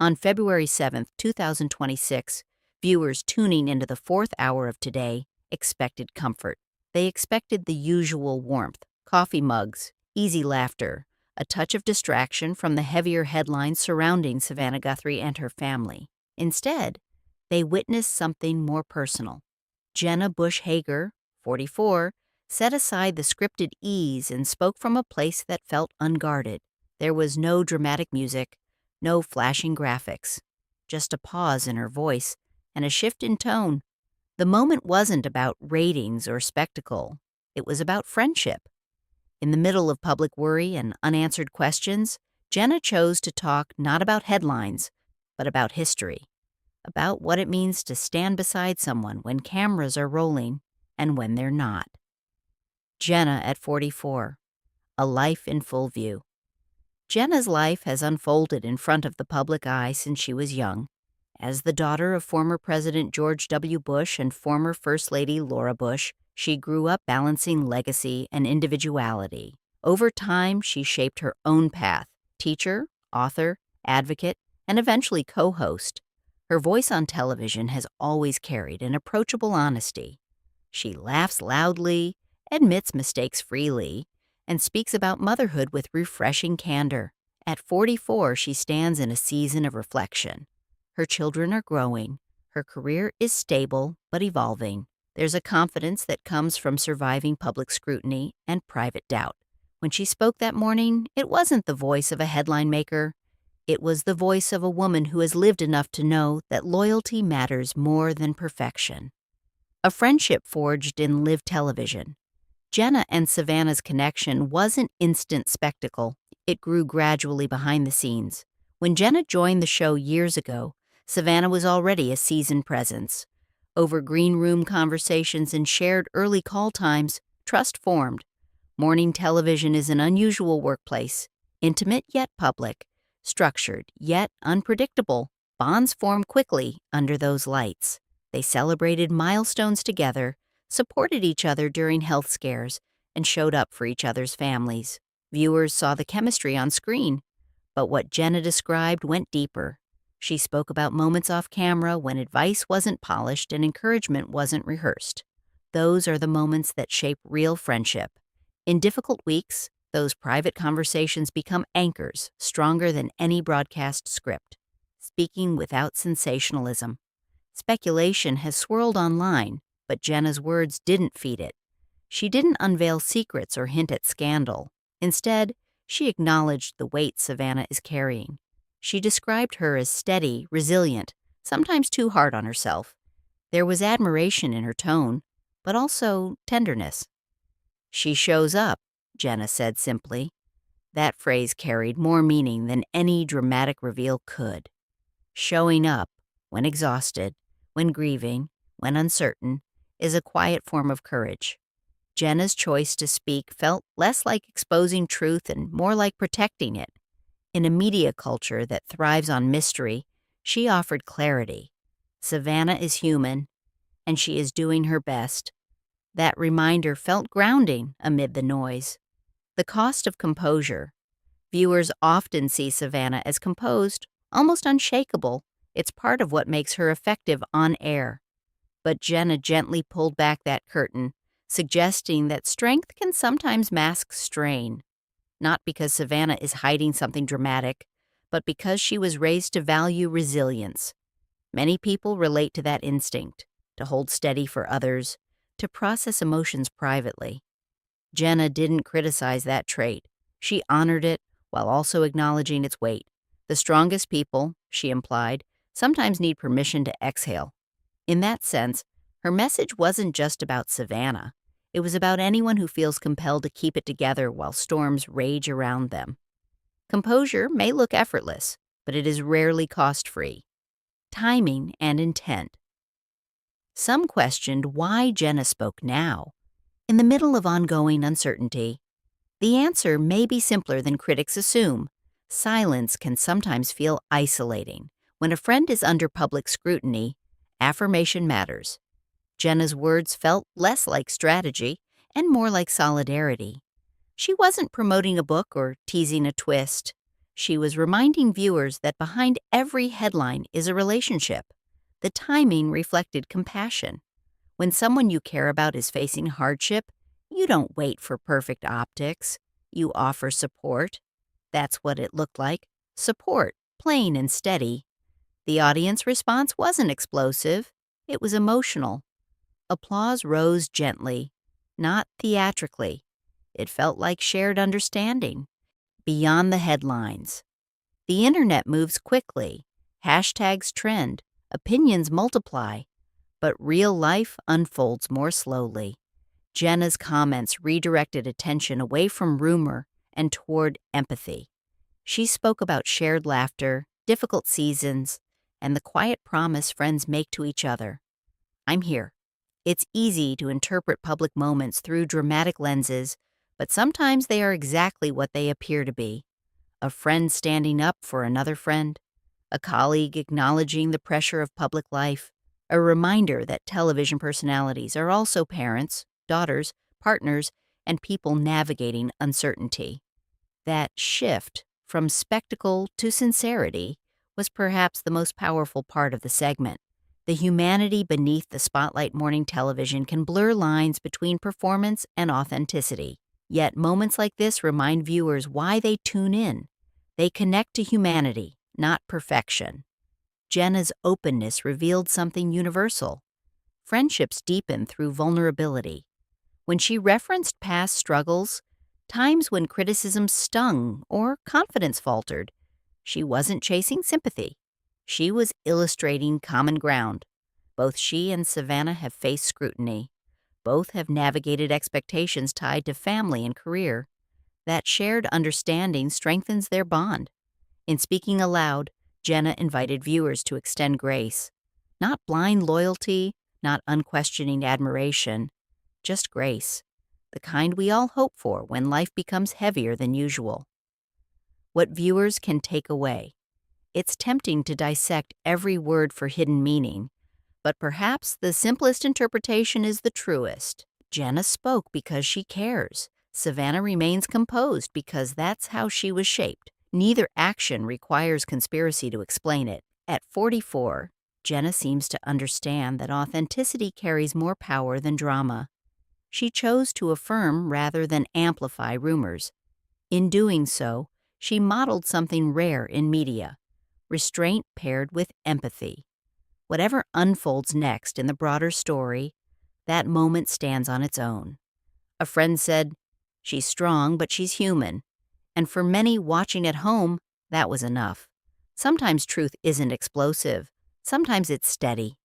On February 7th, 2026, viewers tuning into the fourth hour of Today expected comfort. They expected the usual warmth, coffee mugs, easy laughter, a touch of distraction from the heavier headlines surrounding Savannah Guthrie and her family. Instead, they witnessed something more personal. Jenna Bush Hager, 44, set aside the scripted ease and spoke from a place that felt unguarded. There was no dramatic music, no flashing graphics, just a pause in her voice and a shift in tone. The moment wasn't about ratings or spectacle. It was about friendship. In the middle of public worry and unanswered questions, Jenna chose to talk not about headlines, but about history, about what it means to stand beside someone when cameras are rolling and when they're not. Jenna at 44, a life in full view. Jenna's life has unfolded in front of the public eye since she was young. As the daughter of former President George W. Bush and former First Lady Laura Bush, she grew up balancing legacy and individuality. Over time, she shaped her own path: teacher, author, advocate, and eventually co-host. Her voice on television has always carried an approachable honesty. She laughs loudly, admits mistakes freely, and speaks about motherhood with refreshing candor. At 44, she stands in a season of reflection. Her children are growing. Her career is stable but evolving. There's a confidence that comes from surviving public scrutiny and private doubt. When she spoke that morning, it wasn't the voice of a headline maker. It was the voice of a woman who has lived enough to know that loyalty matters more than perfection. A friendship forged in live television. Jenna and Savannah's connection wasn't instant spectacle. It grew gradually behind the scenes. When Jenna joined the show years ago, Savannah was already a seasoned presence. Over green room conversations and shared early call times, trust formed. Morning television is an unusual workplace, intimate yet public, structured yet unpredictable. Bonds form quickly under those lights. They celebrated milestones together, supported each other during health scares, and showed up for each other's families. Viewers saw the chemistry on screen, but what Jenna described went deeper. She spoke about moments off camera when advice wasn't polished and encouragement wasn't rehearsed. Those are the moments that shape real friendship. In difficult weeks, those private conversations become anchors stronger than any broadcast script. Speaking without sensationalism. Speculation has swirled online, but Jenna's words didn't feed it. She didn't unveil secrets or hint at scandal. Instead, she acknowledged the weight Savannah is carrying. She described her as steady, resilient, sometimes too hard on herself. There was admiration in her tone, but also tenderness. "She shows up," Jenna said simply. That phrase carried more meaning than any dramatic reveal could. Showing up, when exhausted, when grieving, when uncertain, is a quiet form of courage. Jenna's choice to speak felt less like exposing truth and more like protecting it. In a media culture that thrives on mystery, she offered clarity. Savannah is human, and she is doing her best. That reminder felt grounding amid the noise. The cost of composure. Viewers often see Savannah as composed, almost unshakable. It's part of what makes her effective on air. But Jenna gently pulled back that curtain, suggesting that strength can sometimes mask strain. Not because Savannah is hiding something dramatic, but because she was raised to value resilience. Many people relate to that instinct, to hold steady for others, to process emotions privately. Jenna didn't criticize that trait. She honored it while also acknowledging its weight. The strongest people, she implied, sometimes need permission to exhale. In that sense, her message wasn't just about Savannah. It was about anyone who feels compelled to keep it together while storms rage around them. Composure may look effortless, but it is rarely cost-free. Timing and intent. Some questioned why Jenna spoke now, in the middle of ongoing uncertainty. The answer may be simpler than critics assume. Silence can sometimes feel isolating. When a friend is under public scrutiny, affirmation matters. Jenna's words felt less like strategy and more like solidarity. She wasn't promoting a book or teasing a twist. She was reminding viewers that behind every headline is a relationship. The timing reflected compassion. When someone you care about is facing hardship, you don't wait for perfect optics. You offer support. That's what it looked like. Support, plain and steady. The audience response wasn't explosive. It was emotional. Applause rose gently, not theatrically. It felt like shared understanding, beyond the headlines. The internet moves quickly. Hashtags trend. Opinions multiply. But real life unfolds more slowly. Jenna's comments redirected attention away from rumor and toward empathy. She spoke about shared laughter, difficult seasons, and the quiet promise friends make to each other. I'm here. It's easy to interpret public moments through dramatic lenses, but sometimes they are exactly what they appear to be. A friend standing up for another friend, a colleague acknowledging the pressure of public life, a reminder that television personalities are also parents, daughters, partners, and people navigating uncertainty. That shift from spectacle to sincerity was perhaps the most powerful part of the segment. The humanity beneath the spotlight morning television can blur lines between performance and authenticity. Yet moments like this remind viewers why they tune in. They connect to humanity, not perfection. Jenna's openness revealed something universal. Friendships deepen through vulnerability. When she referenced past struggles, times when criticism stung or confidence faltered, she wasn't chasing sympathy. She was illustrating common ground. Both she and Savannah have faced scrutiny. Both have navigated expectations tied to family and career. That shared understanding strengthens their bond. In speaking aloud, Jenna invited viewers to extend grace. Not blind loyalty, not unquestioning admiration, just grace. The kind we all hope for when life becomes heavier than usual. What viewers can take away. It's tempting to dissect every word for hidden meaning, but perhaps the simplest interpretation is the truest. Jenna spoke because she cares. Savannah remains composed because that's how she was shaped. Neither action requires conspiracy to explain it. At 44, Jenna seems to understand that authenticity carries more power than drama. She chose to affirm rather than amplify rumors. In doing so, she modeled something rare in media: restraint paired with empathy. Whatever unfolds next in the broader story, that moment stands on its own. A friend said, "She's strong, but she's human." And for many watching at home, that was enough. Sometimes truth isn't explosive. Sometimes it's steady.